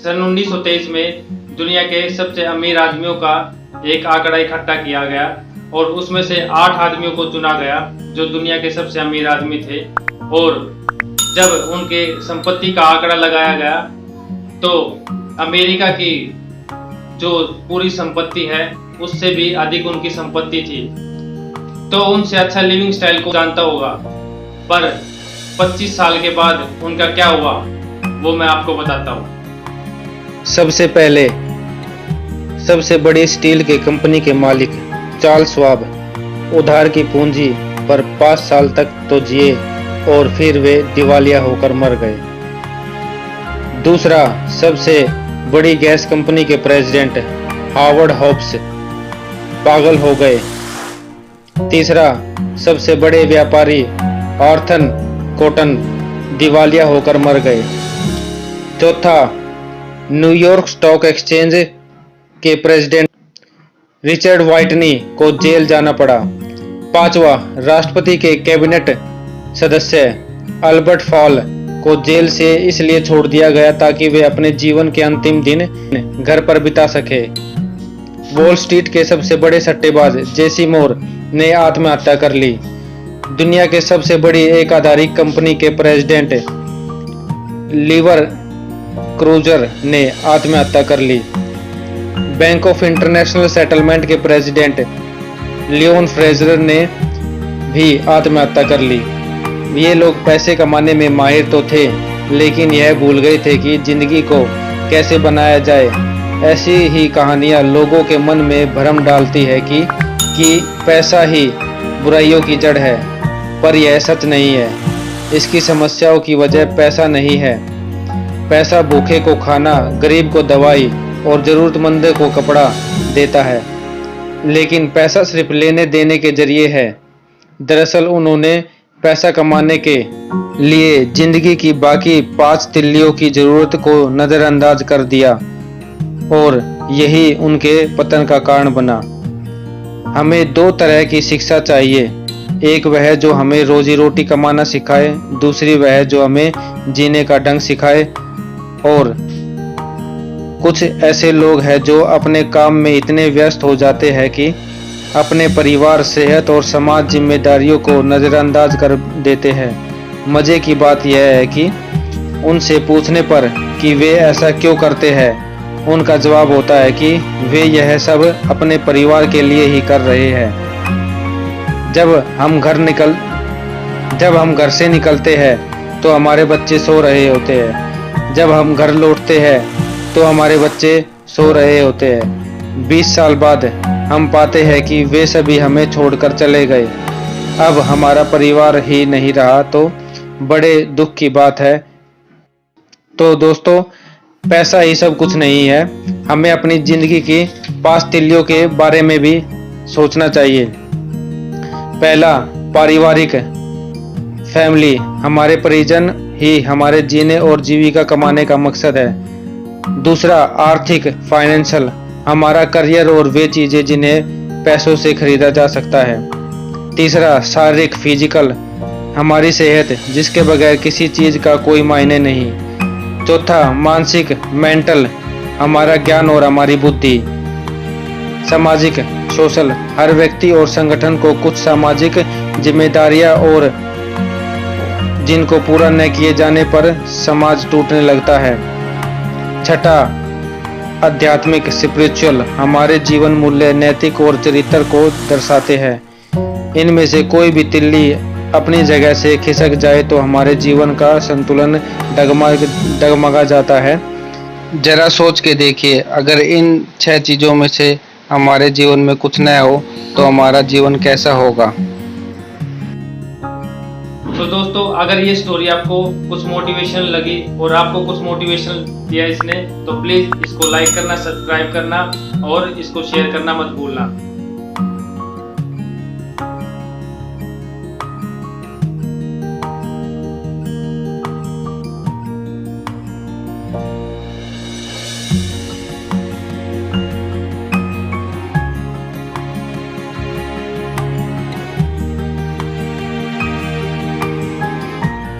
सन 1923 में दुनिया के सबसे अमीर आदमियों का एक आंकड़ा इकट्ठा किया गया और उसमें से 8 आदमियों को चुना गया जो दुनिया के सबसे अमीर आदमी थे। और जब उनके संपत्ति का आंकड़ा लगाया गया तो अमेरिका की जो पूरी संपत्ति है उससे भी अधिक उनकी संपत्ति थी। तो उनसे अच्छा लिविंग स्टाइल को जानता होगा, पर 25 साल के बाद उनका क्या हुआ वो मैं आपको बताता हूँ। सबसे पहले सबसे बड़ी स्टील की कंपनी के मालिक चार्ल्स श्वाब उधार की पूंजी पर 5 साल तक तो जिए और फिर वे दिवालिया होकर मर गए। दूसरा, सबसे बड़ी गैस कंपनी के प्रेसिडेंट हावर्ड हॉब्स पागल हो गए। तीसरा, सबसे बड़े व्यापारी आर्थर कॉटन दिवालिया होकर मर गए। चौथा, न्यूयॉर्क स्टॉक एक्सचेंज के प्रेसिडेंट रिचर्ड व्हाइटनी को जेल जाना पड़ा। पांचवा, राष्ट्रपति के कैबिनेट सदस्य अल्बर्ट फॉल को जेल से इसलिए छोड़ दिया गया ताकि वे अपने जीवन के अंतिम दिन घर पर बिता सके। वॉल स्ट्रीट के सबसे बड़े सट्टेबाज जेसी मोर ने आत्महत्या कर ली। दुनिया के सबसे बड़ी एक आधारिक कंपनी के प्रेसिडेंट लीवर क्रूजर ने आत्महत्या कर ली। बैंक ऑफ इंटरनेशनल सेटलमेंट के प्रेसिडेंट लियोन फ्रेजर ने भी आत्महत्या कर ली। ये लोग पैसे कमाने में माहिर तो थे, लेकिन यह भूल गए थे कि जिंदगी को कैसे बनाया जाए। ऐसी ही कहानियां लोगों के मन में भ्रम डालती है कि पैसा ही बुराइयों की जड़ है, पर यह सच नहीं है। इसकी समस्याओं की वजह पैसा नहीं है। पैसा भूखे को खाना, गरीब को दवाई और जरूरतमंद को कपड़ा देता है, लेकिन पैसा सिर्फ लेने देने के जरिए है। दरअसल उन्होंने पैसा कमाने के लिए जिंदगी की बाकी 5 तिल्लियों की जरूरत को नजरअंदाज कर दिया और यही उनके पतन का कारण बना। हमें 2 तरह की शिक्षा चाहिए, एक वह जो हमें रोजी रोटी कमाना सिखाए, दूसरी वह जो हमें जीने का ढंग सिखाए। और कुछ ऐसे लोग हैं जो अपने काम में इतने व्यस्त हो जाते हैं कि अपने परिवार, सेहत और समाज जिम्मेदारियों को नज़रअंदाज कर देते हैं। मज़े की बात यह है कि उनसे पूछने पर कि वे ऐसा क्यों करते हैं, उनका जवाब होता है कि वे यह सब अपने परिवार के लिए ही कर रहे हैं। जब हम घर से निकलते हैं तो हमारे बच्चे सो रहे होते हैं। जब हम घर लौटते हैं तो हमारे बच्चे सो रहे होते हैं। 20 साल बाद हम पाते हैं कि वे सभी हमें छोड़कर चले गए। अब हमारा परिवार ही नहीं रहा तो बड़े दुख की बात है। तो दोस्तों, पैसा ही सब कुछ नहीं है। हमें अपनी जिंदगी की 5 तिल्लियों के बारे में भी सोचना चाहिए। पहला, पारिवारिक, फैमिली। हमारे परिजन ही हमारे जीने और जीविका कमाने का मकसद है। दूसरा, आर्थिक, फाइनेंशियल, हमारा करियर और वे चीजें जिन्हें पैसों से खरीदा जा सकता है। तीसरा, शारीरिक, फिजिकल, हमारी सेहत जिसके बगैर किसी चीज का कोई मायने नहीं। चौथा, मानसिक, मेंटल, हमारा ज्ञान और हमारी बुद्धि। सामाजिक, सोशल, हर व्यक्ति और संगठन को कुछ सामाजिक जिम्मेदारियां और जिनको पूरा न किए जाने पर समाज टूटने लगता है। छठा, आध्यात्मिक, स्पिरिचुअल, हमारे जीवन मूल्य, नैतिक और चरित्र को दर्शाते हैं। इनमें से कोई भी तिल्ली अपनी जगह से खिसक जाए तो हमारे जीवन का संतुलन डगमगा जाता है। जरा सोच के देखिए, अगर इन 6 चीजों में से हमारे जीवन में कुछ न हो तो हमारा जीवन कैसा होगा। तो दोस्तों, अगर ये स्टोरी आपको कुछ मोटिवेशनल लगी और आपको कुछ मोटिवेशनल दिया इसने, तो प्लीज़ इसको लाइक करना, सब्सक्राइब करना और इसको शेयर करना मत भूलना।